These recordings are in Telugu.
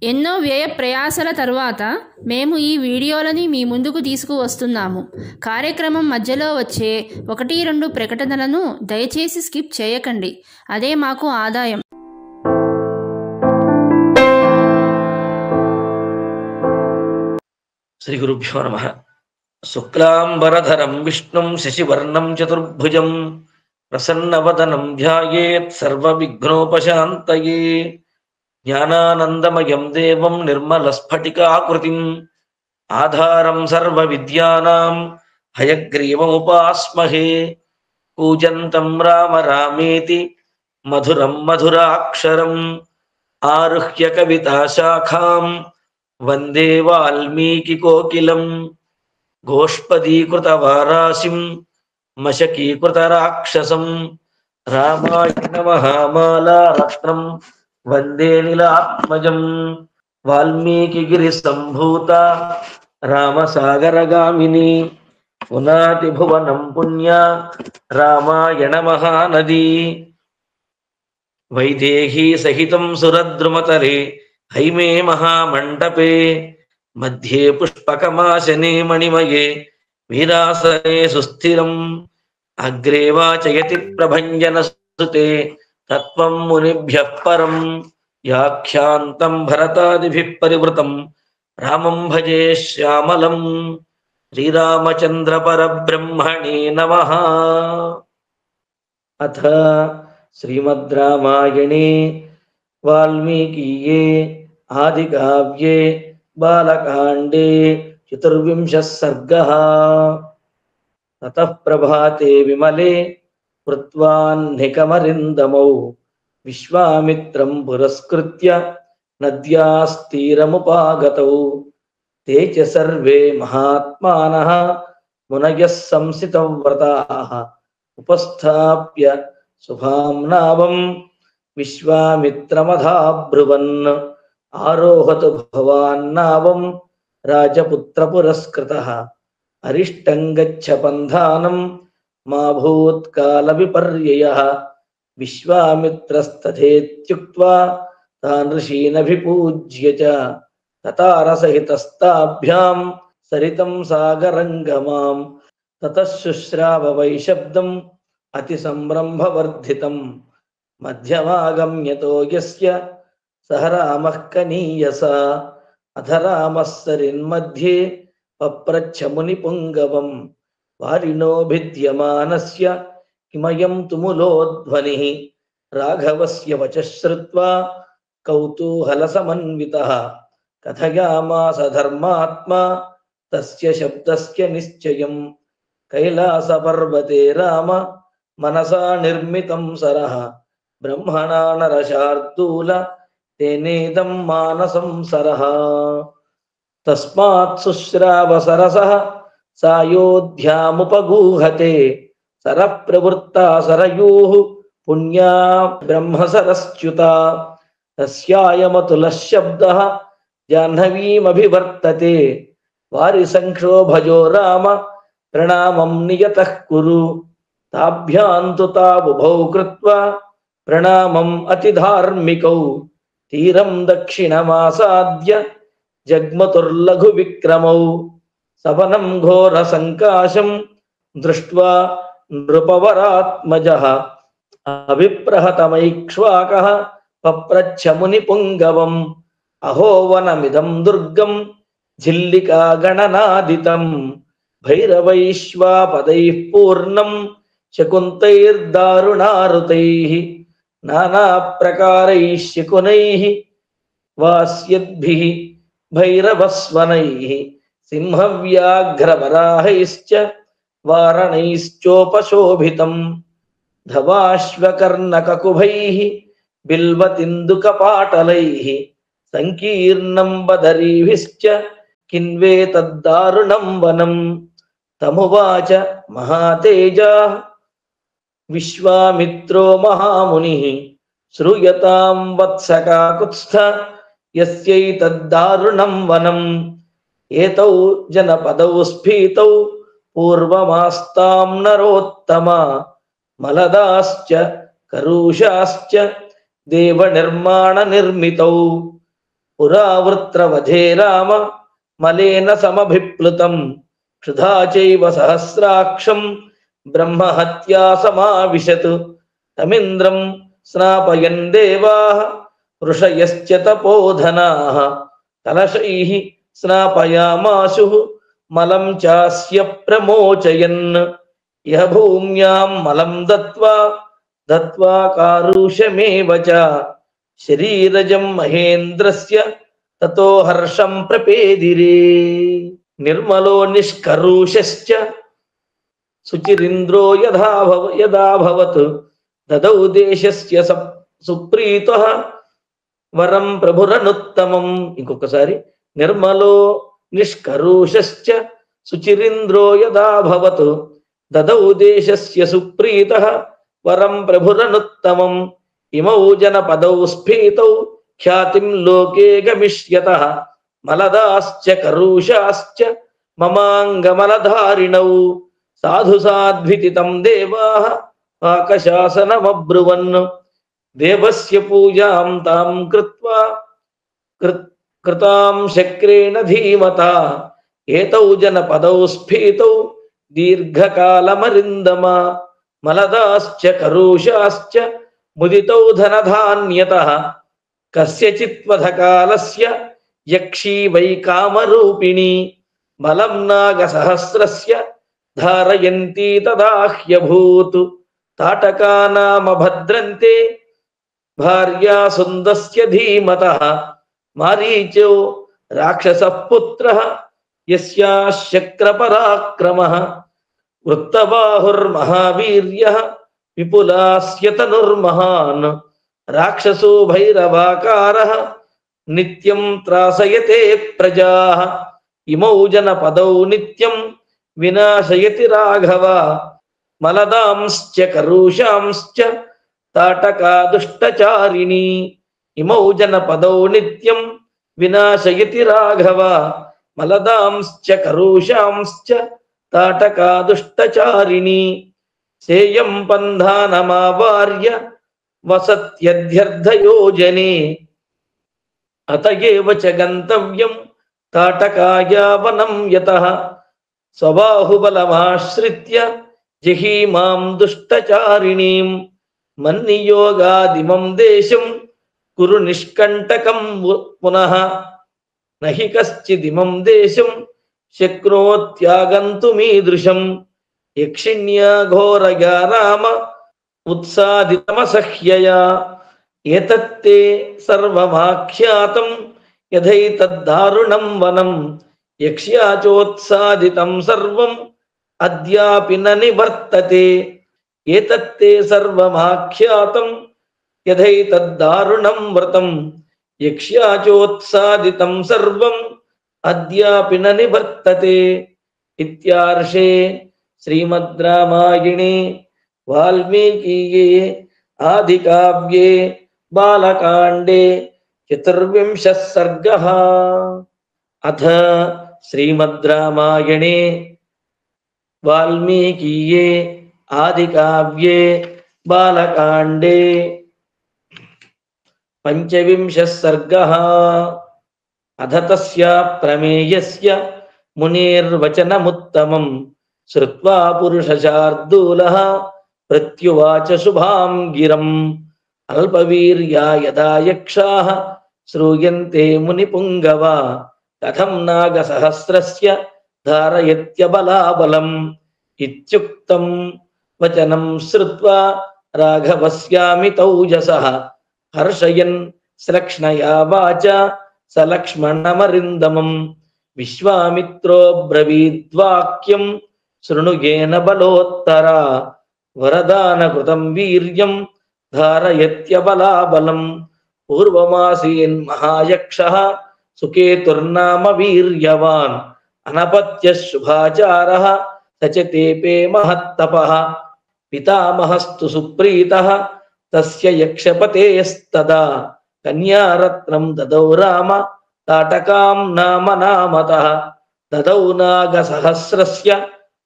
ఎన్నో వ్యయ ప్రయాసల తరువాత మేము ఈ వీడియోలని మీ ముందుకు తీసుకువస్తున్నాము. కార్యక్రమం మధ్యలో వచ్చే 1-2 ప్రకటనలను దయచేసి స్కిప్ చేయకండి. అదే మాకు ఆదాయం. శ్రీ గురుభ్యో నమః. శుక్లాంబరధరం విష్ణుం శశివర్ణం చతుర్భుజం ప్రసన్నవదనం ధ్యాయేత్ సర్వవిఘ్నోపశాంతయే. జ్ఞానానందమయం దేవం నిర్మలస్ఫటికాకృతిం ఆధారం సర్వవిద్యానాం హయగ్రీవముపాస్మహే. కూజంతం రామ రామేతి మధురం మధురాక్షరం ఆరుహ్య కవితాశాఖాం వందే వాల్మీకి కోకిలం. గోష్పదీకృతవారాసిం మశకీకృత రాక్షసం రామాయణ మహామాలా రత్నం వందే నీలాత్మజం. వాల్మీకి గిరి సంభూత రామసాగరగామిని పునాతి భువనం పుణ్య రామాయణ మహానది. వైదేహీ సహితం సురద్రుమతలే హైమే మహామండపే మధ్యే పుష్పకమాసనే మణిమయే వీరాసనే సుస్థిరం. అగ్రే వాచయతి ప్రభంజన సుతే తత్వం మునిభ్యః పరం. యాఖ్యాంతం భరతాదిభిః పరివృతం రామం భజే శ్యామలం. శ్రీరామచంద్ర పరబ్రహ్మణే నమః. అథ శ్రీమద్ రామాయణే వాల్మీకీయే ఆదికావ్యే బాలకాండే 14 సర్గః. తతః ప్రభాతే విమలే కృత్వాన్నికమరిందమౌ విశ్వామిత్రం పురస్కృత్య నద్యాస్తీరముపాగతౌ. తే చ సర్వే మహాత్మానః మునయః సంసితవ్రతాః ఉపస్థాప్య శుభాంనావం విశ్వామిత్రమధాబ్రువన్. ఆరోహతు భవాన్నావం రాజపుత్ర పురస్కృతః. అరిష్టం గచ్చ పంధానం మా భూత్కాల విపర్యయః. విశ్వామిత్రస్తథేత్యుక్త్వా తాన్ ఋషీనభిపూజ్య చ తతారసహితస్తాభ్యాం సరితం సాగరంగమాం. తతః శుశ్రావ వైశబ్దం అతి సంరంభవర్ధితం. మధ్యమాగమ్యతో యస్య సహ రామః కనీయసా. అధ రామః సరిన్మధ్యే పప్రచ్ఛ మునిపుంగవం. వారిణో భిద్యమానస్య కిమయం తుములోధ్వనిః. రాఘవస్య వచః శ్రుత్వా కౌతూహలసమన్వితః కథయామాస ధర్మాత్మా తస్య శబ్దస్య నిశ్చయం. కైలాసపర్వతే రామ మనసా నిర్మితం సరః. బ్రహ్మణా నరశార్దూల తేనేదం మానసం సరః. తస్మాత్ శుశ్రావ సరసః సాయోధ్యాముపగూహతే. సరః ప్రవృత్తా సరయూః పుణ్యా బ్రహ్మసరస్చ్యుతా. తస్యాయమతులః శబ్దః జాహ్నవీమభివర్తతే. వారి సంక్షోభజో రామ ప్రణామం నియతః కురు. తాభ్యాంతు తావుభౌ కృత్వా ప్రణామం అతిధార్మికౌ. తీరం దక్షిణమాసాద్య జగ్మతుర్లఘు విక్రమౌ. సవనం ఘోర సంకాశం దృష్ట్వా నృపవరాత్మజః. అవిప్రహతమైక్ష్వాకః పప్రచ్ఛ మునిపుంగవం. అహో వనమిదం దుర్గం ఝిల్లికా గణనాదితం. భైరవైశ్వాపదైః పూర్ణం శకుంతైర్దారుణారుతైః. నానాప్రకారైః శకునైః వాస్యద్భిః భైరవస్వనైః. సింహవ్యాఘ్రవరాహైశ్చ వారణైశ్చోపశోభితం. ధవాశ్వకర్ణకకుభైః బిల్వతిందుకపాటలైః. సంకీర్ణం బదరీభిశ్చ కిన్వేతద్దారుణం వనం. తమువాచ మహాతేజాః విశ్వామిత్రో మహామునిః. శ్రూయతాం వత్సకాకుత్స్థ యస్యైతద్దారుణం వనం. ఏతౌ జనపదౌ స్ఫీతౌ పూర్వమాస్తాం నరోత్తమా. మలదాశ్చ కరుషాశ్చ దేవ నిర్మాణ నిర్మితౌ. పురావృత్రవధే రామ మలేన సమభిప్లుతం క్షుధా చైవ సహస్రాక్షం బ్రహ్మహత్యా సమావిశత్ తమింద్రం స్నాపయన్ దేవాః ఋషయశ్చ తపోధనాః కలశైః స్నాపయామాశుః మలం చాస్య ప్రమోచయన్ ఇహ భూమ్యాం మలం దత్వా దత్వా కారుష్యమేవ చ శరీరజం మహేంద్రస్య తతో హర్షం ప్రపేదిరే నిర్మలో నిష్కరుషశ్చ శుచిరింద్రో యథాభవత్ దదౌ దేశస్య సుప్రీతః వరం ప్రభురనుత్తమం. ఇంకొకసారి నిర్మలో నిష్కరుషశ్చ శుచిరింద్రో యథాభవత్ దదౌ దేశస్య సుప్రీతః వరం ప్రభురనుత్తమం. ఇమౌ జనపదౌ స్ఫీతౌ ఖ్యాతిం లోకే గమిష్యతః మలదాశ్చ కరుషాశ్చ మమాంగమలధారిణౌ సాధు సాధ్వితితం దేవాః పాకశాసనమబ్రువన్. దేవస్య పూజాం తాం కృత్వా కృతాం శక్రేణ ధీమతా ఏతౌ జనపదౌ స్ఫీతౌ దీర్ఘకాలమరిందమ మలదాశ్చ కరుషాశ్చ ముదితౌ ధనధాన్యతః కస్యచిత్వధకాలస్య యక్షీ వై కామరూపిణి బలం నాగసహస్రస్య ధారయంతి తదాహ్యభూత్ తాటకానామభద్రంతే భార్యా సుందస్య ధీమతః మారీచో రాక్షసః పుత్రః యస్యాశక్రపరాక్రమః వృత్తబాహుర్మహావీర్యః విపులాస్య తనుర్మహాన్ రాక్షసో భైరవాకారః నిత్యం త్రాసయతే ప్రజాః ఇమౌ జనపదౌ నిత్యం వినాశయతి రాఘవ మలదాంశ్చ కరుషాంశ్చ తాటకా దుష్టచారిణి. ఇమౌ జనపదౌ నిత్యం వినాశయతి రాఘవ మలదాంశ్చ కరుషాంశ్చ తాటకా దుష్టచారిణి. సేయం పంధానమావార్య వసత్యధ్యర్థయోజనే అతయేవ చ గంతవ్యం తాటకాయావనం యతః స్వబాహుబలమాశ్రిత్య జహీమాం దుష్టచారిణీం మన్నియోగాదిమం దేశం కురు నిష్కంటకం పునః నహి కశ్చిదిమం దేశం శక్నోత్యాగంతుమీదృశం యక్షిణ్యా ఘోరయా రామ ఉత్సాదితమసహ్యయా ఏతత్తే సర్వమాఖ్యాతం యథైతద్దారుణం వనం యక్ష్యాచోత్సాదితం సర్వం అద్యాపి న నివర్తతే. ఏతత్తే సర్వమాఖ్యాతం యథైతద్దారుణం వ్రతం యక్ష్యాచోత్సాదితం సర్వం అద్యాపి న నివర్తతే. ఇత్యార్షే శ్రీమద్ రామాయణే వాల్మీకీయే ఆదికావ్యే బాలకాండే 14 సర్గః. అథ శ్రీమద్ రామాయణే వాల్మీకీయే ఆదికావ్యే బాలకాండే 15 సర్గః. అథ తస్య ప్రమేయస్య మునేర్వచనముత్తమం శ్రుత్వా పురుషశార్దూలః ప్రత్యువాచ శుభాం గిరం అల్పవీర్యా యదా యక్షాః శ్రూయంతే మునిపుంగవ కథం నాగసహస్రస్య ధారయత్యబలాబలం. ఇత్యుక్తం వచనం శ్రుత్వా రాఘవస్యామితౌజసః హర్షయన్ శ్లక్ష్ణయా వాచా సలక్ష్మణమరిందమం. విశ్వామిత్రో బ్రవీద్వాక్యం శృణుయేన బలోత్తరా వరదానకృతం వీర్యం ధారయత్యబలాబలం. పూర్వమాసీన్ మహాయక్షః సుకేతుర్నామ వీర్యవాన్ అనపత్య శుభాచారః సచతేపే మహత్తపః. పితామహస్తు సుప్రీతః తస్య యక్షపతేస్తదా కన్యారత్నం దదౌ రామ తాటకాం నామ నామతః. దదౌ నాగసహస్రస్య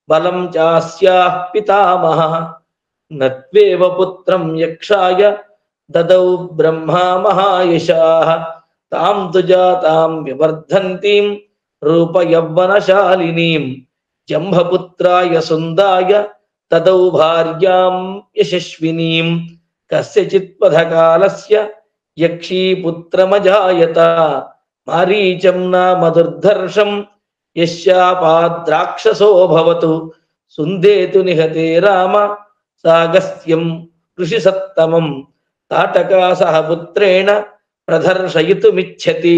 బలం చాస్యాః పితామహః. నత్వేవ పుత్రం యక్షాయ దదౌ బ్రహ్మా మహాయశాః తాం తు జాతాం వివర్ధంతీం రూపయౌవనశాలినీం జంభపుత్రాయ సుందాయ తదౌ భార్యాం యశస్వినీం కస్యచిత్ పథకాలస్య యక్షీ పుత్రమజాయత మారీచం నామ దుర్ధర్షం యస్యాపాద్రాక్షసోభవతు సుందేతు నిహతే రామ సాగస్త్యం ఋషిసత్తమం తాటకా సహ పుత్రేణ ప్రదర్శయితుమిచ్చతి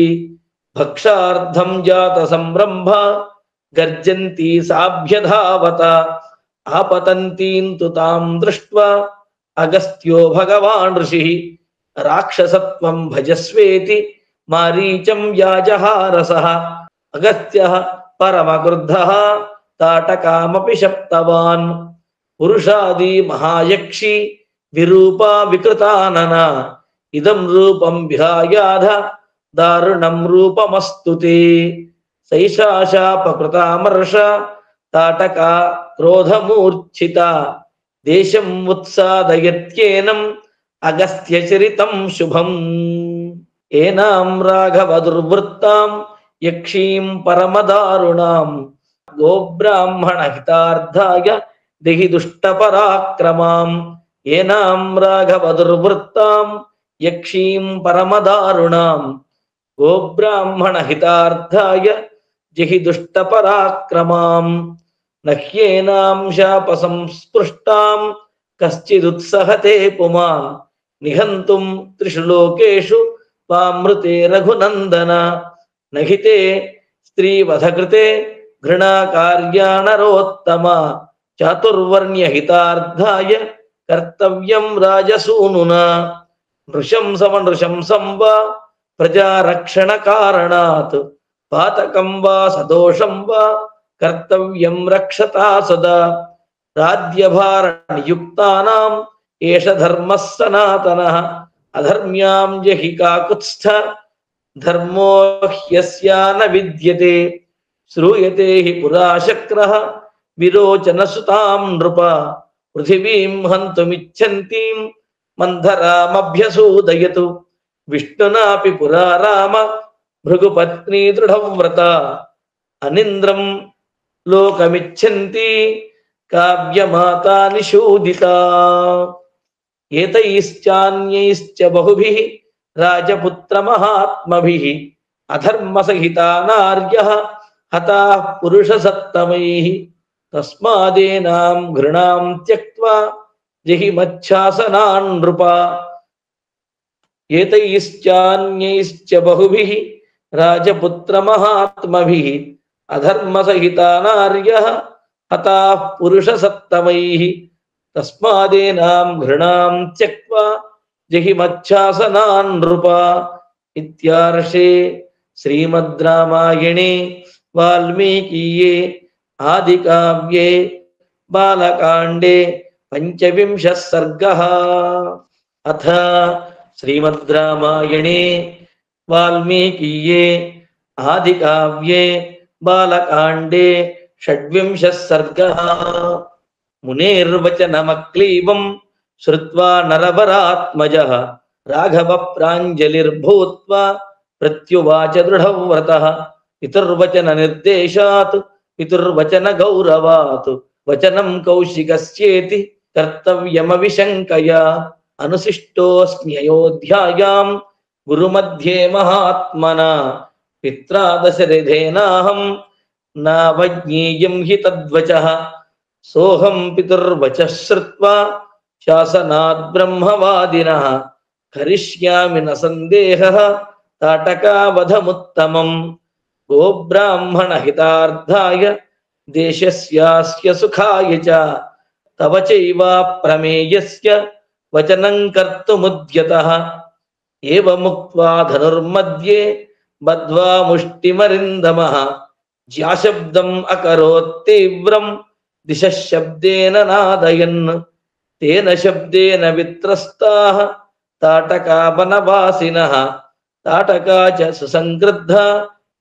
భక్షార్థం జాత సంరంభ గర్జంతి సాభ్యధావత ఆపతంతీం తు తాం దృష్ట్వా అగస్త్యో భగవాన్ ఋషిః రాక్షసత్వం భజస్వేతి మారీచం యాజహారసః అగస్త్యః పరమక్రుద్ధః తాటకామపి శప్తవాన్ పురుషాది మహాయక్షి విరూపా వికృతానన ఇదం రూపం విహాయాధ దారుణం రూపమస్తుతే సైషాశాపకృతామర్ష తాటకా క్రోధమూర్ఛిత దేశం ఉత్సాదయత్యేనం అగస్త్యచరితం శుభం ఏనాం రాఘవ దుర్వృత్తాం యక్షీం పరమదారుణాం గోబ్రాహ్మణ హితార్థాయ దేహి దుష్టపరాక్రమాం ఏనాం రాఘవ దుర్వృత్తాం యక్షీం పరమదారుణాం గోబ్రాహ్మణ హితార్థాయ జహి దుష్టపరాక్రమాం నహ్యేనాం శాప సంస్పృష్టాం కశ్చిదుత్సహతే పుమాన్ నిహంతుం త్రిషు లోకేషు త్వామృతే రఘునందన నహితే స్త్రీవధకృతే ఘృణాకార్యాణరోత్తమ చాతుర్వర్ణ్యహితార్థాయ కర్తవ్యం రాజసూనునా నృశంసం వా ప్రజారక్షణ కారణాత్ పాతకం వా సదోషం వా కర్తవ్యం రక్షతా సదా రాజ్యభారనియుక్తానాం ఏష ధర్మః సనాతనః అధర్మ్యాం జహి కాకుత్స్థ ధర్మో హ్యస్యా న విద్యతే శ్రూయతే హి పురా శక్రః విరోచన సుతాం నృప పృథివీం హంతుమిచ్చంతీం మంధరామభ్యసూదయతు విష్ణునాపి పురా రామ భృగుపత్ని దృఢవ్రత అనింద్రం లోకమిచ్చంతి కావ్యమాతా నిషూదిత ఏతైశ్చాన్యైశ్చ బహుభిః రాజపుత్రమహాత్మభిః అధర్మసహితా నార్యః హతాః పురుషసత్తమైః తస్మాదేనాం ఘృణాం త్యక్త్వా జహి మచ్ఛాసనాన్ నృప ఏతైశ్చాన్యైశ్చ బహుభిః రాజపుత్రమహాత్మభిః అధర్మసహితా నార్యః హతాః పురుషసత్తమైః తస్మాదేనాం ఘృణాం త్యక్త్వా జహి మచ్ఛాసనాన్ నృప ఇత్యార్షే శ్రీమద్ రామాయణే వాల్మీకీయే ఆదికావ్యే బాలకాండే పంచవింశः సర్గः అథ శ్రీమద్ రామాయణే వాల్మీకీయే ఆదికావ్యే బాలకాండే షడ్వింశः సర్గः మునేర్వచనమక్లీవం శ్రుత్వా నరవరాత్మజః రాఘవ ప్రాంజలిర్భూత్వా ప్రత్యువాచ దృఢవ్రతః పితుర్వచన నిర్దేశాత్ పితుర్వచన గౌరవాత్ వచనం కౌశికస్యేతి కర్తవ్యమవిశంకయా అనుశిష్టోస్మ్యయోధ్యాయాం గురుమధ్యే మహాత్మనా పిత్రా దశరథేనాహం నావజ్ఞేయం హి తద్వచః సోహం పితుర్వచః శ్రుత్వా శాసనాద్ బ్రహ్మవాదినః కరిష్యామి న సందేహః తాటకావధముత్తమం గోబ్రాహ్మణ హితార్థాయ దేశస్యాస్య సుఖాయ చ తవ చైవ ప్రమేయస్య వచనం కర్తుముద్యతః ఏవముక్త్వా ధనుర్మధ్యే బద్ధ్వా ముష్టిమరిందమః జ్యాశబ్దం అకరోత్ తీవ్రం దిశః శబ్దేన నాదయన్ తేన శబ్దేన విత్రస్తాః తాటకావనవాసినః తాటకా చ సుసంక్రుద్ధ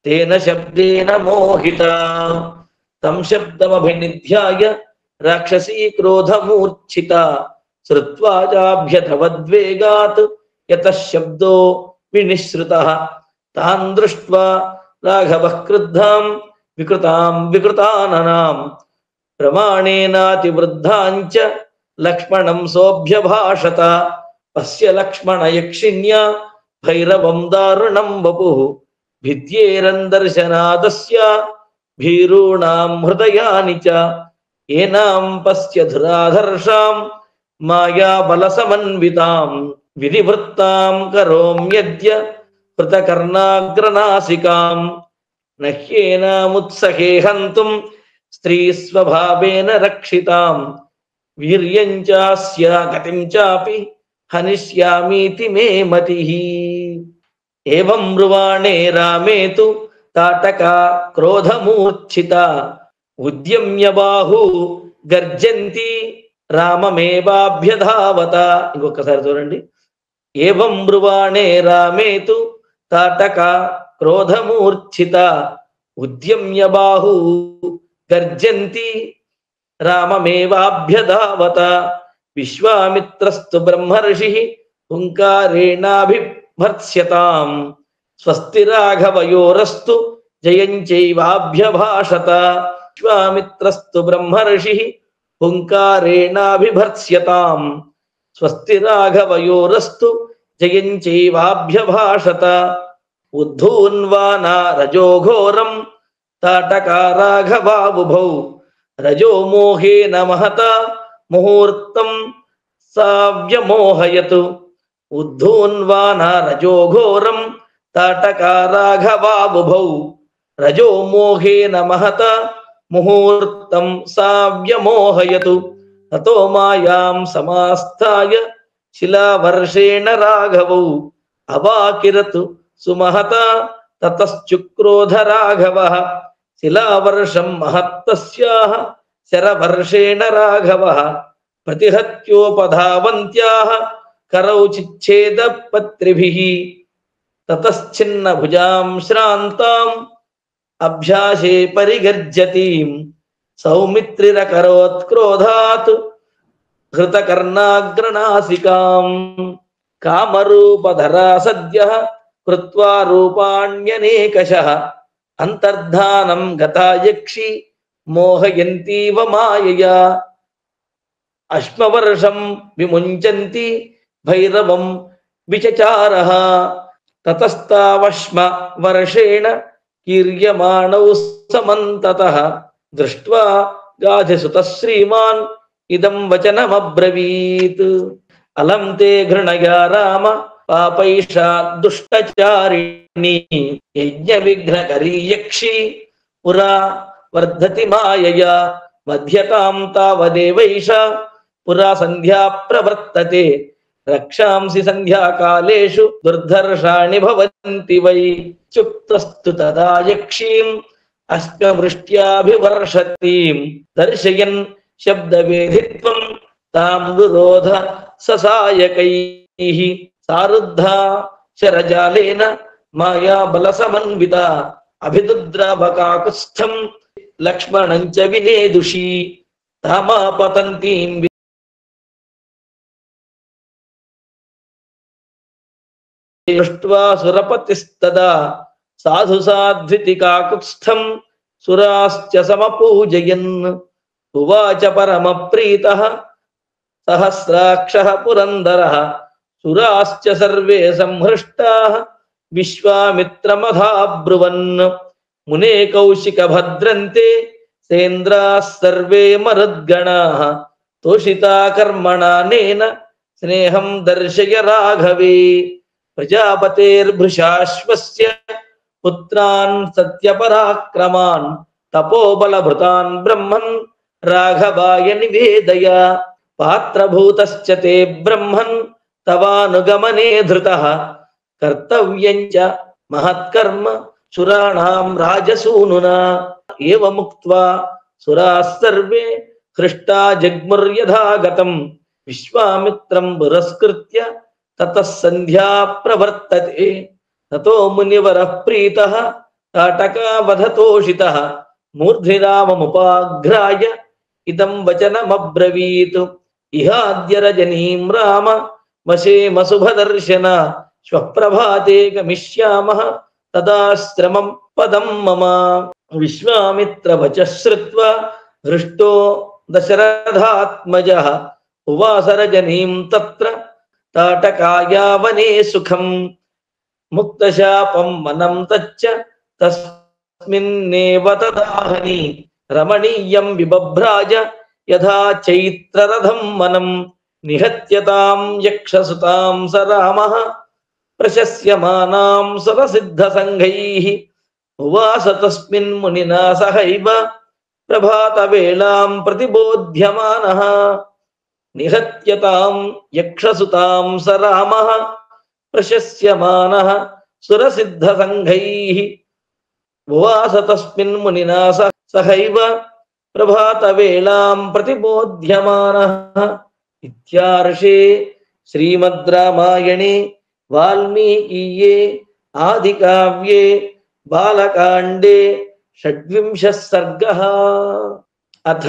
తేన శబ్దేన మోహితా తం శబ్దమభినిధ్యాయ రాక్షసీ క్రోధమూర్ఛిత శ్రుత్వా చాభ్యథవద్వేగాత్ యతః శబ్దో వినిశ్రుతః తాన్ దృష్ట్వా రాఘవః క్రుద్ధాం వికృతాం వికృతాననాం ప్రమాణేనాతివృద్ధాంచ లక్ష్మణం సోభ్యభాషత. పశ్య లక్ష్మణ యక్షిణ్యా భైరవం దారుణం వపుః భిద్యేరందర్శనాదస్య భీరూణాం హృదయాని చ. ఏనాం పశ్య ధురాధర్షాం మాయాబలసమన్వితాం వినివృత్తాం కరోమ్యద్య హృతకర్ణాగ్రనాసికాం. నహ్యేనాముత్సహే హంతుం స్త్రీ స్వభావేన రక్షితాం వీర్యం చాస్య గతిం చాపి హనిష్యామీతి మే మతిః. ఏవం బ్రువాణే రామే తు తాటకా క్రోధమూర్ఛితా ఉద్యమ్య బాహు గర్జంతి రామమేవాభ్యధావత. ఇంకొకసారి చూడండి. ఏవం బ్రువాణే రామే తు తాటకా క్రోధమూర్ఛితా ఉద్యమ్య బాహు గర్జంతి రామమేవాభ్యధావత. విశ్వామిత్రస్తు బ్రహ్మర్షిః హుంకారేణాభిభర్త్స్యతాం స్వస్తి రాఘవయోరస్తు జయం చైవాభ్యభాషత. విశ్వామిత్రస్తు బ్రహ్మర్షిః హుంకారేణాభిభర్త్స్యతాం స్వస్తి రాఘవయోరస్తు జయం చైవాభ్యభాషత. ఉద్ధూన్వానా రజోఘోరం తాటకా రాఘవాబుభౌ రజో మోహేన మహతా ముహూర్తం సావ్యమోహయతు. ఉద్ధూన్వానా రజోఘోరం తాటకా రాఘవాబుభౌ రజో మోహేన మహతా ముహూర్తం సావ్యమోహయతు. తతో మాయాం సమాస్థాయ శిలావర్షేణ రాఘవౌ అవాకిరతు సుమహతా తతశ్చుక్రోధ రాఘవః. శిలావర్షం మహత్తస్యాః శరవర్షేణ రాఘవః ప్రతిహత్యోపధావంత్యాః కరౌ చిచ్ఛేద పత్రిభిః. తతశ్చిన్న భుజాం శ్రాంతాం అభ్యాసే పరిగర్జతీం సౌమిత్రిరకరోత్క్రోధాత్ హృతకర్ణాగ్రనాసికాం. కామరూపధరా సద్యః కృత్వా రూపాణ్యనేకశః అంతర్ధానం గతా యక్షి మోహయంతీవ మాయయా. అశ్మవర్షం విముంచంతి భైరవం విచచారః తతస్తావశ్మ వర్షేణ కీర్యమాణౌ సమంతతః. దృష్ట్వా గాధిసుతః శ్రీమాన్ ఇదం వచనమబ్రవీత్. అలం తే ఘృణయా రామ పాపైషా దుష్టచారిణి యజ్ఞ విఘ్నకరీ యక్షి పురా వర్ధతి మాయయా. మధ్యతాం తావదేవైష పురా సంధ్యా ప్రవర్తతే రక్షాంసి సంధ్యాకాలేషు దుర్ధర్షాణి భవంతి వై. చుక్తస్తు తదా యక్షీం అశ్మవృష్ట్యాభివర్షతీం దర్శయన్ శబ్దవేధిత్వం తాం దురోధ ససాయకైః. సారుద్ధా శరజాలేన మాయాబలసమన్విత అభిదుద్రాభకాకుస్థం లక్ష్మణం చ వినేదుషీ. తామాపతంతీం దృష్ట్వా సురపతిస్తదా సాధు సాధ్వితికాకుస్థం సురాశ్చ సమపూజయన్. ఉవాచ పరమప్రీతః సహస్రాక్షః పురందరః సురాశ్చ సర్వే సంహృష్టాః విశ్వామిత్రమధాబ్రువన్. మునే కౌశిక భద్రంతే సేంద్రాః సర్వే మరుద్గణాః తోషితా కర్మణానేన స్నేహం దర్శయ రాఘవే. ప్రజాపతేర్భృశాశ్వస్య పుత్రాన్ సత్యపరాక్రమాన్ తపోబలభృతాన్ బ్రహ్మన్ రాఘవాయ నివేదయ. పాత్రభూతశ్చ తే బ్రహ్మన్ తవానుగమనే ధృతః కర్తవ్యం చ మహత్కర్మ సురాణాం రాజసూనునా. ఏవముక్త్వా సురాः సర్వే హృష్టా జగ్ముర్యథాగతం విశ్వామిత్రం పురస్కృత్య తతః సంధ్యా ప్రవర్తతే. తతో మునివరః ప్రీతః తాటకావధతోషితః మూర్ధ్నిరామముపాఘ్రాయ ఇదం వచనమబ్రవీత్. ఇహాద్య రజనీం రామ వశేమ శుభదర్శన శ్వఃప్రభాతే గమిష్యామః తదాశ్రమం పదం మమ. విశ్వామిత్రవచ శ్రుత్వా హృష్టో దశరథాత్మజః ఉవాస రజనీం తత్ర తాటకాయావనే సుఖం. ముక్తశాపం వనం తచ్చ తస్మిన్నేవ తదాహని రమణీయం విబభ్రాజ యథా చైత్రరథం వనం. నిహత్యతాం యక్షసుతాం స రామః ప్రశస్యమానాం సురసిద్ధసంఘైః ఉవాస తస్మిన్ మునినా సహైవ ప్రభాతవేళాం ప్రతిబోధ్యమానః. నిహత్యతాం యక్షసుతాం స రామః ప్రశస్యమానః సురసిద్ధసంఘైః ఉవాస తస్మిన్ మునినా సహైవ ప్రభాతవేళాం ప్రతిబోధ్యమానః. ఇత్యార్షే శ్రీమద్ రామాయణే వాల్మీకీయే ఆదికావ్యే బాలకాండే షడ్వింశః సర్గః. అథ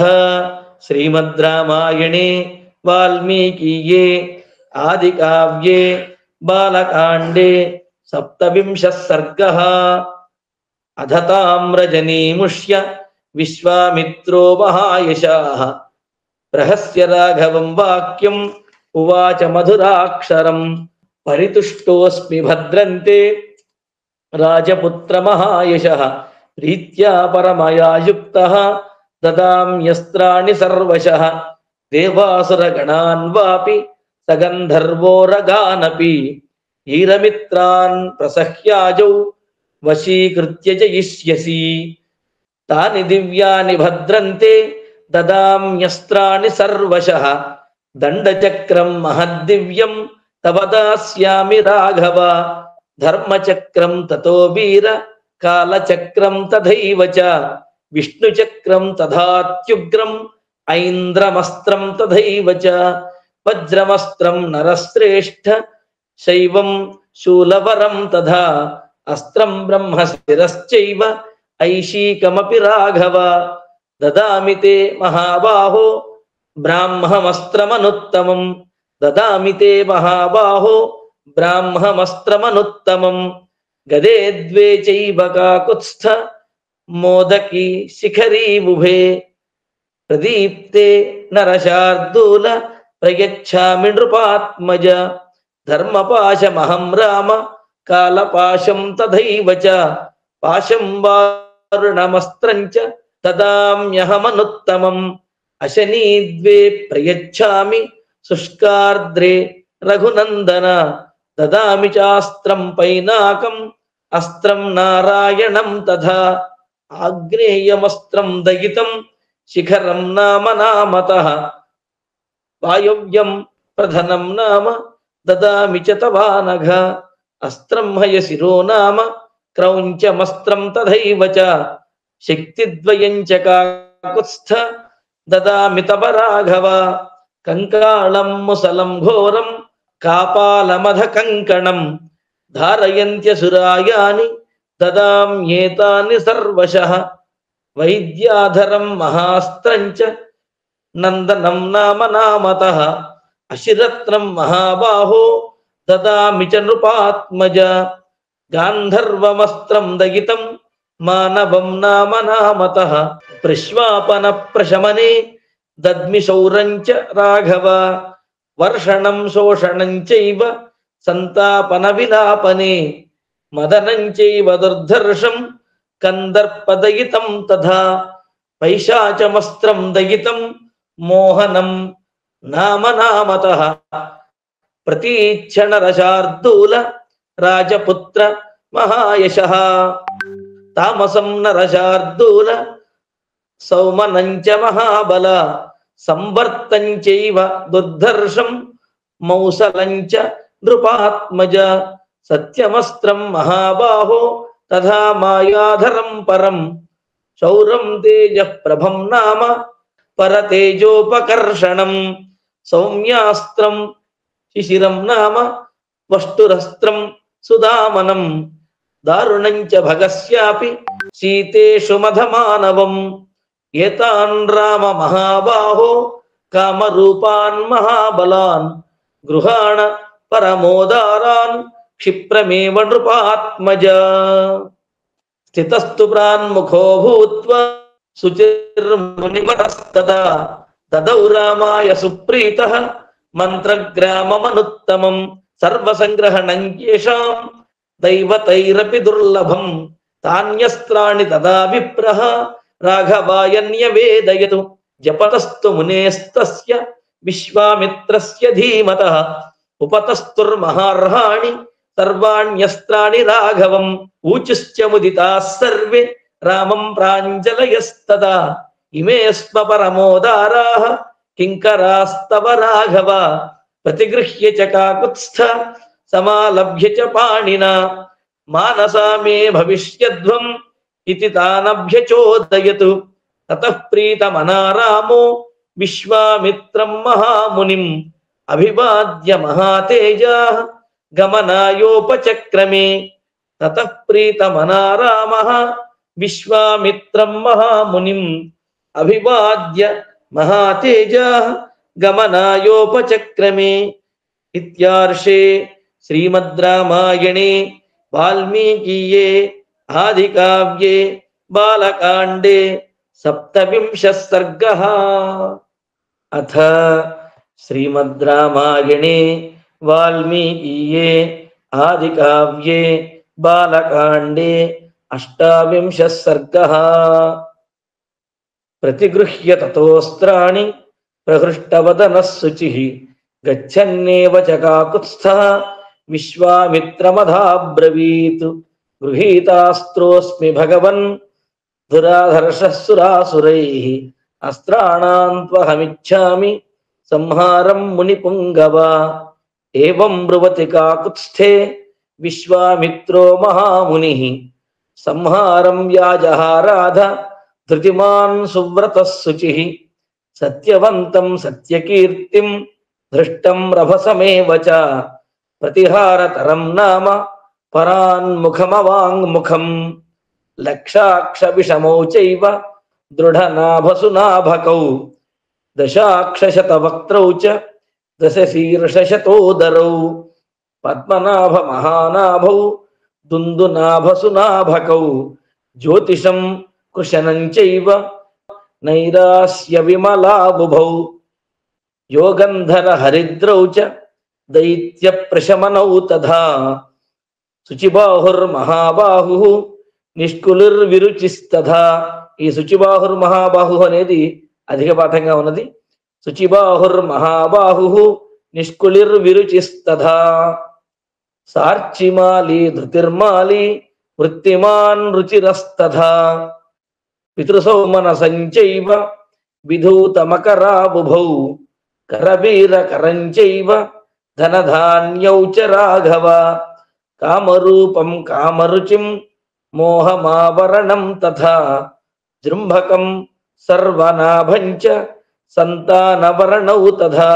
శ్రీమద్ రామాయణే వాల్మీకీయే ఆదికావ్యే బాలకాండే సప్తవింశః సర్గః. అథ తామ్రజనీముష్య విశ్వామిత్రో మహాయశాః ప్రహస్య రాఘవం వాక్యం ఉవాచ మధురాక్షరం. పరితుష్టోస్మి భద్రంతే రాజపుత్ర మహాయశః ప్రీత్యా పరమయా యుక్తః దదామ్యస్త్రాణి సర్వశః. దేవాసురగణాన్ వాపి సగంధర్వోరగానపి ఈరమిత్రాన్ ప్రసహ్యాజౌ వశీకృత్య జయిష్యసి. తాని దివ్యాని భద్రంతే దదామ్యస్త్రాణి సర్వశః. దండచక్రం మహద్దివ్యం తవ దాస్యామి రాఘవ. ధర్మచక్రం తతో వీర కాలచక్రం తథైవ చ. విష్ణుచక్రం తథాత్యుగ్రం ఐంద్రమస్త్రం తథైవ చ. వజ్రమస్త్రం నరశ్రేష్ఠ శైవం శూలవరం తథా. అస్త్రం బ్రహ్మశిరశ్చైవ ఐషీకమపి రాఘవ. దదామి తే మహాబాహో బ్రాహ్మమస్త్రమనుత్తమం. దదామి తే మహాబాహో బ్రాహ్మమస్త్రమనుత్తమం. గదే ద్వే చైవ కాకుత్స్థ మోదకి శిఖరీబుభే. ప్రదీప్తే నరశార్దూల ప్రయచ్ఛామి నృపాత్మజ. ధర్మపాశమహం రామ కాలపాశం తథైవ చ. పాశం వారుణమస్త్రం చ దదామ్యహమనుత్తమం. అశనీద్వే ప్రయచ్ఛామి శుష్కార్ద్రే రఘునందన. దదామి చాస్త్రం పైనాకం అస్త్రం నారాయణం తథా. ఆగ్నేయమస్త్రం దయితం శిఖరం నామ నామతః. వాయవ్యం ప్రధనం నామ దదామి చ తవానఘ. అస్త్రం హయశిరో నామ క్రౌంచమస్త్రం తథైవ చ. శక్తిద్వయం చ కాకుత్స్థ దదామి తవ రాఘవ. కంకాళం ముసలం ఘోరం కాపాలమధ కంకణం. ధారయంత్యసురాయాని దదామ్యేతాని సర్వశః. వైద్యాధరం మహాస్త్రం చ నందనం నామ నామతః. అశిరత్నం మహాబాహో దదామి చ నృపాత్మజ. గాంధర్వమస్త్రం దయితం మానవం నామ నామతః. ప్రశ్వాపన ప్రశమనే దద్మి శౌరం చ రాఘవ. వర్షణం శోషణం చైవ సంతాపన విలాపనే. మదనం చైవ దుర్ధర్షం కందర్పదయితం తథా. పైశాచమస్త్రం దయితం మోహనం నామ నామతః. ప్రతీచ్ఛణ రశార్దూల రాజపుత్ర మహాయశః. తామసం నరశార్దూల సౌమనం చ మహాబల. సంవర్తం చైవ దుర్ధర్షం మౌసలం చ నృపాత్మజ. సత్యమస్త్రం మహాబాహో తథా మాయాధరం పరం. శౌరం తేజః ప్రభం నామ పరతేజోపకర్షణం. సౌమ్యాస్త్రం శిశిరం నామ వష్టురస్త్రం సుదామనం. దారుణం చ భగస్యాపి శీతేషు మధమానవం. ఏతాన్ రామ మహాబాహో కామరూపాన్ మహాబలాన్. గృహాణ పరమోదారాన్ క్షిప్రమేవ నృపాత్మజ స్థితస్తు ప్రాన్ముఖో భూత్వా శుచిర్మునివరస్తదా తదౌ రామాయ సుప్రీతః మంత్రగ్రామమనుత్తమం సర్వసంగ్రహణం యేషాం దైవతైరపి దుర్లభం తాన్యస్త్రాణి తదా విప్రః రాఘవాయ న్యవేదయతు జపతస్తు మునేస్తస్య విశ్వామిత్రస్య ధీమతః ఉపతస్తుర్మహార్హాణి సర్వాణ్యస్త్రాణి రాఘవం ఊచుశ్చ ముదితాః సర్వే రామం ప్రాంజలయస్తదా ఇమే స్మ పరమోదారాః కింకరాస్తవ రాఘవ ప్రతిగృహ్య చ కాకుత్స్థ సమాలభ్య చ పాణినా మానసా మే భవిష్యద్వం ఇతి తానభ్యచోదయతు తతః ప్రీతమనా రామో విశ్వామిత్రం మహామునిం అభివాద్య మహాతేజాః గమనాయోపచక్రమే తతః ప్రీతమనా రామః విశ్వామిత్రం మహామునిం అభివాద్య మహాతేజాః గమనాయోపచక్రమే. ఇత్యార్షే శ్రీమద్ రామాయణే వాల్మీకీయే ఆదికావ్యే బాలకాండే సప్తవింశః సర్గః. అథ శ్రీమద్ రామాయణే వాల్మీకీయే ఆదికావ్యే బాలకాండే అష్టావింశః సర్గః. ప్రతిగృహ్య తతోస్త్రాణి ప్రహృష్టవదనః శుచిః గచ్చన్నేవ చ కాకుత్స్థః విశ్వామిత్రమధాబ్రవీత్ గృహీతాస్త్రోస్మి భగవన్ దురాధర్షః సురాసురైః అస్త్రాణాం త్వహమిచ్ఛామి సంహారం మునిపుంగవ. ఏవం బ్రువతి కాకుత్స్థే విశ్వామిత్రో మహామునిః సంహారం వ్యాజహారాధ ధృతిమాన్ సువ్రతః శుచిః సత్యవంతం సత్యకీర్తిం ధృష్టం రభసమేవ చ ప్రతిహారతరం నామ పరాన్ముఖమవాంగ్ముఖం లక్షాక్ష విషమౌ చైవ దృఢనాభసునాభకౌ దశాక్షశతవక్త్రౌ చ దశశీర్షశతోదరౌ పద్మనాభ మహానాభౌ దుందునాభసునాభకౌ జ్యోతిషం కృశనం చైవ నైరాస్య విమలాబుభౌ యోగంధర హరిద్రౌ చ దైత్య ప్రశమనౌ తథా శుచిబాహుర్మహాబాహు నిష్కులిర్విరుచిస్తథా. ఈ శుచిబాహుర్మహాబాహు అనేది అధిక పాఠంగా ఉన్నది. శుచిబాహుర్మహాబాహు నిష్కులిర్విరుచిస్తథా. సార్చిమాలి ధృతిర్మాలి వృత్తిమాన్ రుచిరస్తథా. పితృసౌమన సంచైవ విధూతమకరాబుభౌ కరవీరకరంచైవ ధనధాన్యౌ చ రాఘవ. కామరూపం కామరుచిం మోహమావరణం తథా జృంభకం సర్వనాభం చ సంతానవరణౌ తథా.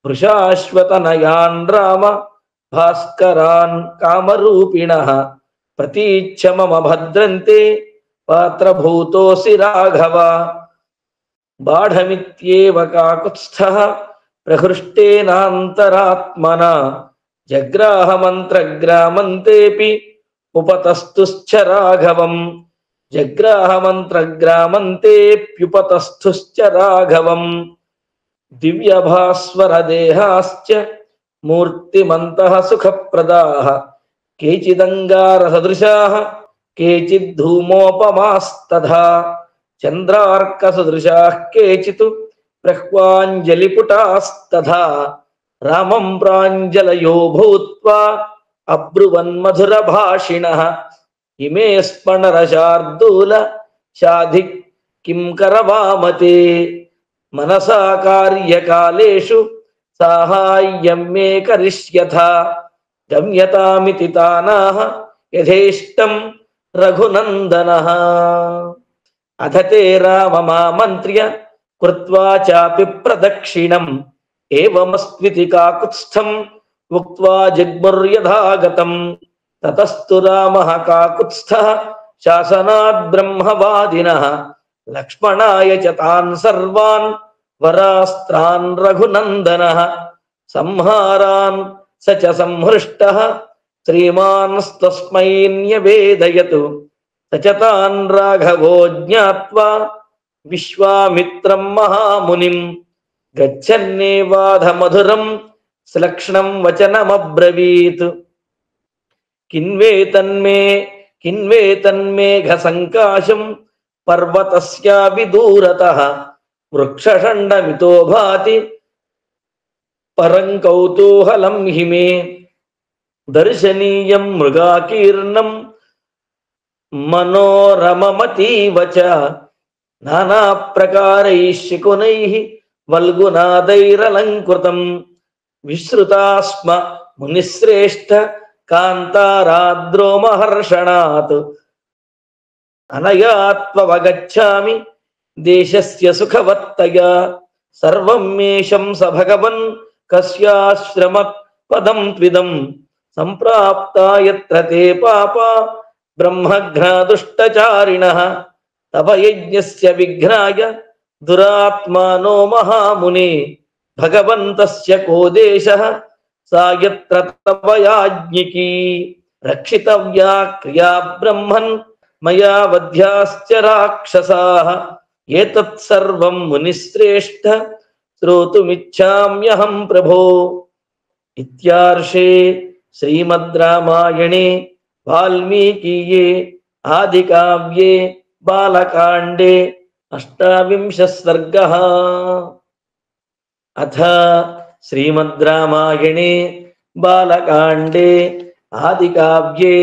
వృషాశ్వతనయాన్ రామ భాస్కరాన్ కామరూపిణః ప్రతీచ్ఛ మమ భద్రంతే పాత్రభూతోసి రాఘవ. బాఢమిత్యేవ కాకుత్స్థః ప్రహృష్టేనాంతరాత్మనా జగ్రాహమంత్రగ్రామంతేపి ఉపతస్థుశ్చ రాఘవం. జగ్రాహమంత్రగ్రామంతేప్యుపతస్థుశ్చ రాఘవం. దివ్యభాస్వరదేహాశ్చ మూర్తిమంతః సుఖప్రదాః కేచిదంగారసదృశాః కేచిద్ధూమోపమాస్తథా. చంద్రార్కసదృశాః కేచిత్ ప్రహ్వాంజలిపుటాస్తథా. రామం ప్రాంజలయో భూత్వా అబ్రువన్మధురభాషిణః ఇమే స్మరశార్దూల శాధి కిం కరవామతే. మనసా కార్యకాలేషు సాహాయ్యం మే కరిష్యథా. గమ్యతామితి తానాః యథేష్టం రఘునందనః. అథ తే రామమామంత్ర్య కృత్వా చాపి ప్రదక్షిణం ఏవమస్మితి కాకుత్స్థం ఉక్త్వా జగ్ముర్యథాగతం. తతస్తు రామః కాకుత్స్థః శాసనాద్ బ్రహ్మవాదినః లక్ష్మణాయ చ తాన్ సర్వాన్ వరాస్త్రాన్ రఘునందనః. సంహారాన్ స చ సంహృష్టః శ్రీమాన్స్తస్మై న్యవేదయతు సచతాన్ రాఘవో జ్ఞాత్వా విశ్వామిత్రం మహామునిం గచ్చన్నేవాధ మధురం శ్లక్ష్ణం వచనమబ్రవీత్. కిన్వేతన్మేఘ సంకాశం పర్వతస్యాపి దూరతః వృక్షషండమితో భాతి పరం కౌతూహలం హిమే దర్శనీయం మృగాకీర్ణం మనోరమమతీవ చ నానా ప్రకారైః శకునైః వల్గునాదైరలంకృతం విశ్రుతాస్మ మునిశ్రేష్ఠ కాంతారాద్రోమహర్షణాత్ అనయాత్వవగచ్ఛామి దేశస్య సుఖవత్తయా సర్వం మేషం స భగవన్ కస్యాశ్రమ పదం త్విదం సంప్రాప్తా యత్ర తే పాపా బ్రహ్మఘ్నాదుష్టచారిణః తవ యజ్ఞస్య విఘ్నాయ దురాత్మానో మహామునే భగవంతస్య కో దేశః సా యత్ర తవ యాజ్ఞికీ రక్షితవ్యా క్రియా బ్రహ్మన్ మయా వధ్యాశ్చ రాక్షసాః ఏతత్ సర్వం మునిశ్రేష్ఠ శ్రోతుమిచ్ఛామ్యహం ప్రభో. ఇత్యార్షే శ్రీమద్ రామాయణే వాల్మీకీయే ఆదికావ్యే బాలకాండే 28 సర్గః. అథ శ్రీమద్ రామాయణే బాలకాండే ఆదికావ్యే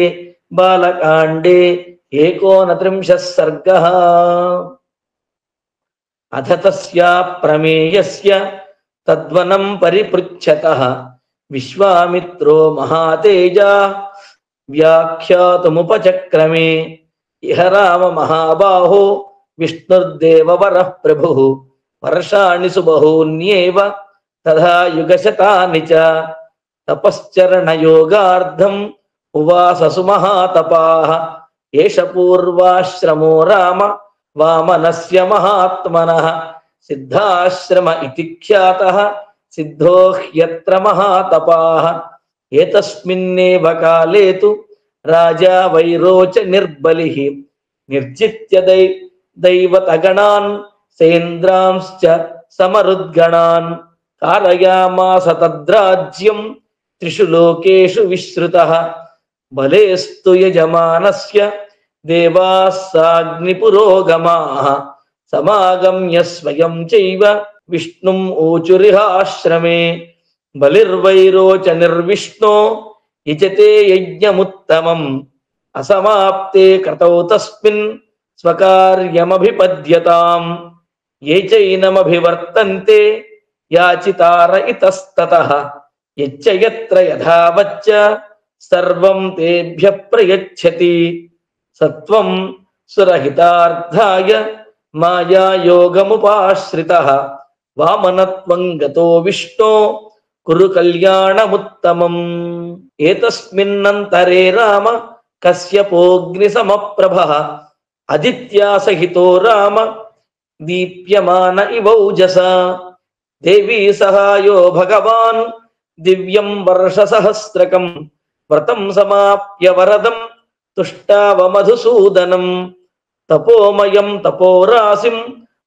బాలకాండే 29 సర్గః. అథ తస్యా ప్రమేయస్య తద్వనం పరిపృచ్ఛతః విశ్వామిత్రో మహాతేజా వ్యాఖ్యాతుముపచక్రమే ఇహ రామ మహాబాహో విష్ణుర్దేవవరః ప్రభుః వర్షాణి సుబహూన్యేవ తథా యుగశతాని చ తపశ్చరణయోగార్థం ఉవాససు మహాతపాః ఏష పూర్వాశ్రమో రామ వామనస్య మహాత్మనః సిద్ధాశ్రమ ఇతి ఖ్యాతః సిద్ధో హ్యత్ర మహాతపాః ఏతస్మిన్నేవ కాలే తు రాజా వైరోచ నిర్బలిః నిర్జిత్య దైవతగణాన్ సేంద్రాంశ్చ సమరుద్గణాన్ కారయామాస తద్రాజ్యం త్రిషు లోకేషు విశ్రుతః బలేస్తు యజమానస్య దేవాః సాగ్నిపురోగమాః సమాగమ్య స్వయం చైవ విష్ణుం ఊచురిహాశ్రమే బలిర్వైరోచ నిర్విష్ణో యజతే యజ్ఞముత్తమం అసమాప్తే కృతౌ తస్మిన్ స్వకార్యమభిపద్యతాం ఏ చైనమభివర్తంతే యాచితార ఇతస్తతః యచ్చ యత్ర యథావచ్చ సర్వం తేభ్యః ప్రయచ్చతి సత్వం సురహితార్థాయ మాయాయోగముపాశ్రితః వామనత్వం గతో విష్ణో కురు కళ్యాణముత్తమం. ఏతస్మిన్నంతరే రామ కశ్యపోగ్నిసమప్రభః అదిత్యా సహితో రామ దీప్యమాన ఇవౌజసా దేవీ సహాయో భగవాన్ దివ్యం వర్షసహస్రకం వ్రతం సమాప్య వరదం తుష్టావ మధుసూదనం తపోమయం తపోరాశిం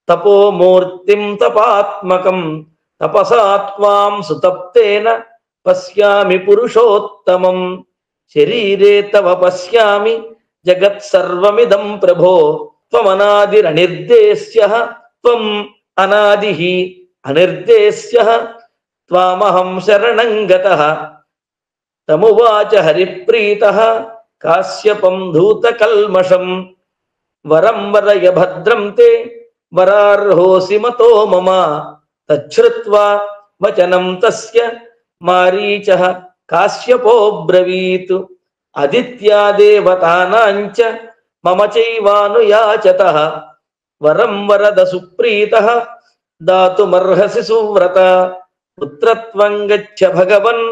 తపోమూర్తిం తపాత్మకం తపసా త్వాం సుతప్తేన పశ్యామి పురుషోత్తమం శరీరే తవ పశ్యామి జగత్సర్వమిదం ప్రభో త్వమనాదిరనిర్దేశ్యః త్వం అనాదిః అనిర్దేశ్యః త్వామహం శరణం గతః తమువాచ హరిప్రీతః కాశ్యపం ధూతకల్మషం వరం వరయ భద్రం తే వరార్హోసి మతో మమ తచ్ఛ్రుత్వా వచనం తస్య మారీచః కాశ్యపో బ్రవీత్ అదిత్యా దేవతానాంచ మమ చైవానుయాచతః వరం వరద సుప్రీతః దాతుమర్హసి సువ్రత పుత్రత్వం గచ్చ భగవన్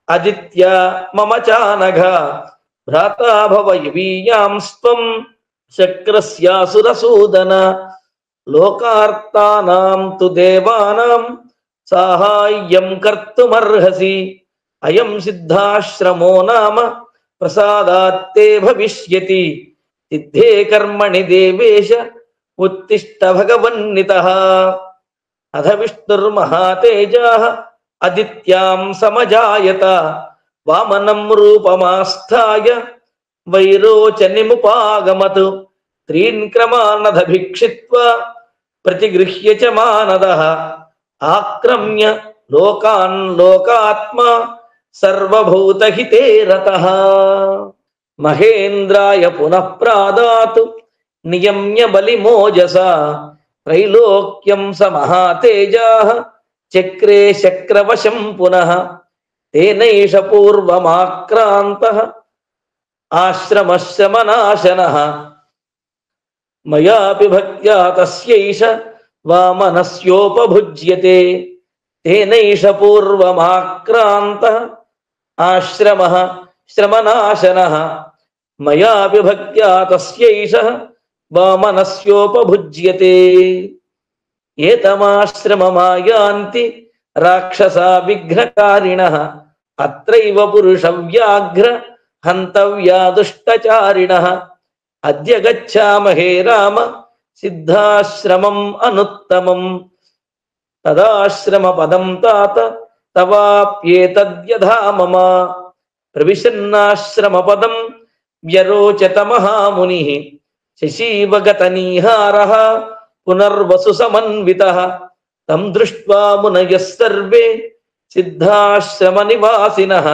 అదిత్యా మమ చానఘ భ్రాతా భవ యవీయాంస్త్వం శక్రస్యాసురసూదన లోకార్తానాం తు దేవానాం సాహాయ్యం కర్తుమర్హసి అయం సిద్ధాశ్రమో నామ ప్రసాదాత్తే భవిష్యతి సిద్ధే కర్మణి దేవేశ ఉత్తిష్ట భగవన్నితః అథ విష్ణుర్మహాతేజాః అదిత్యాం సమజాయత వామనం రూపమాస్థాయ వైరోచనిముపాగమత్ త్రీన్ క్రమానధభిక్షిత్వా ప్రతిగృహ్య చ మానదః ఆక్రమ్య లోకాన్ లోకాత్మా సర్వభూతహితే రతః మహేంద్రాయ పునః ప్రాదాత్ నియమ్య బలిమోజసా త్రైలోక్యం స మహాతేజాః చక్రే శక్రవశం పునః తేనైష పూర్వమాక్రాంతః ఆశ్రమశ్రమనాశనః మయాపి భక్త్యా తస్యైష వామనస్యోపభుజ్యతే తేనైష పూర్వమాక్రాంతః ఆశ్రమః శ్రమనాశనః మయాపి భక్త్యా తస్యైష వామనస్యోపభుజ్యతే ఏతమాశ్రమమాయాంతి రాక్షసా విఘ్నకారిణః అత్రైవ పురుషవ్యాఘ్ర హంతవ్యా దుష్టచారిణః అద్య గచ్ఛామహే రామ సిద్ధాశ్రమం అనుత్తమం తదాశ్రమ పదం తాత తవాప్యేతద్యథా మమ ప్రవిశన్నాశ్రమ పదం వ్యరోచత మహామునిః శశీవగతనీహారః పునర్వసు సమన్వితః తం దృష్ట్వా మునయః సర్వే సిద్ధాశ్రమ నివాసినః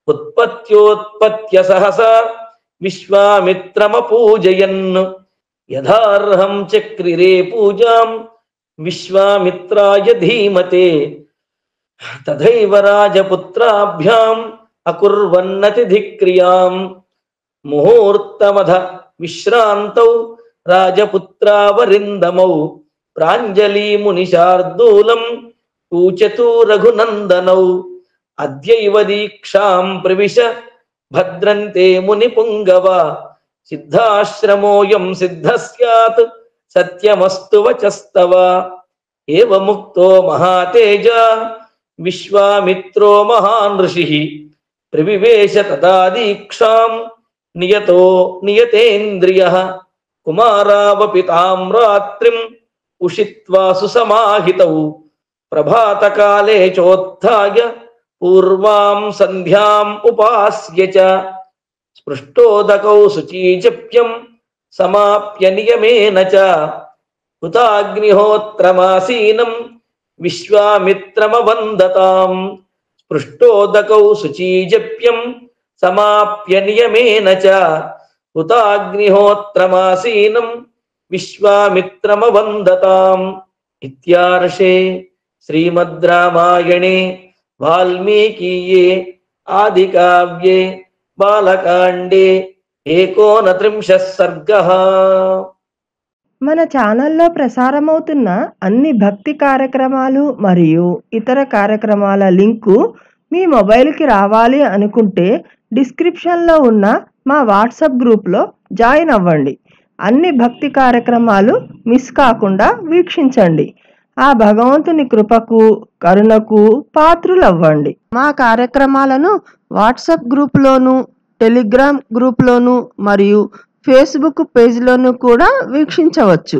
ఉత్పత్యోత్పత్య సహసా విశ్వామిత్రమపూజయన్ యథార్హం చక్రిరే పూజాం విశ్వామిత్రాయ ధీమతే తథైవ రాజపుత్రాభ్యాం అకుర్వన్నతిధిక్రియాం ముహూర్తమధ విశ్రాంతౌ రాజపుత్రావరిందమౌ ప్రాంజలిమునిశార్దూలం పూచతు రఘునందనౌ అద్యైవ దీక్షాం ప్రవిశ భద్రంతే మునిపుంగవ సిద్ధాశ్రమోయం సిద్ధ స్యాత్ సత్యమస్తు వచస్తవ ఏవముక్తో మహాతేజ విశ్వామిత్రో మహాన్ ఋషిః ప్రవివేశ తదా దీక్షాం నియతేంద్రియః కుమారావపి తాం రాత్రిం ఉషిత్వా సుసమాహితౌ ప్రభాతకాలే చోత్థాయ పూర్వాం సంధ్యాం ఉపాస్య చ స్పృష్టోదకౌ శుచీజప్యం సమాప్య నియమేన చ హుతాగ్నిహోత్రమాసీనం విశ్వామిత్రమవందతాం స్పృష్టోదకౌ శుచీజప్యం సమాప్య నియమేన చ హుతాగ్నిహోత్రమాసీనం విశ్వామిత్రమవందతాం ఇత్యార్షే శ్రీమద్ రామాయణే వాల్మీకీయే ఆదికావ్యే బాలకాండే 39 సర్గః. మన ఛానల్లో ప్రసారమవుతున్న అన్ని భక్తి కార్యక్రమాలు మరియు ఇతర కార్యక్రమాల లింకు మీ మొబైల్కి రావాలి అనుకుంటే డిస్క్రిప్షన్లో ఉన్న మా వాట్సాప్ గ్రూప్లో జాయిన్ అవ్వండి. అన్ని భక్తి కార్యక్రమాలు మిస్ కాకుండా వీక్షించండి. ఆ భగవంతుని కృపకు కరుణకు పాత్రులవ్వండి. మా కార్యక్రమాలను వాట్సాప్ గ్రూప్లోను, టెలిగ్రామ్ గ్రూప్లోను మరియు ఫేస్బుక్ పేజ్లోను కూడా వీక్షించవచ్చు.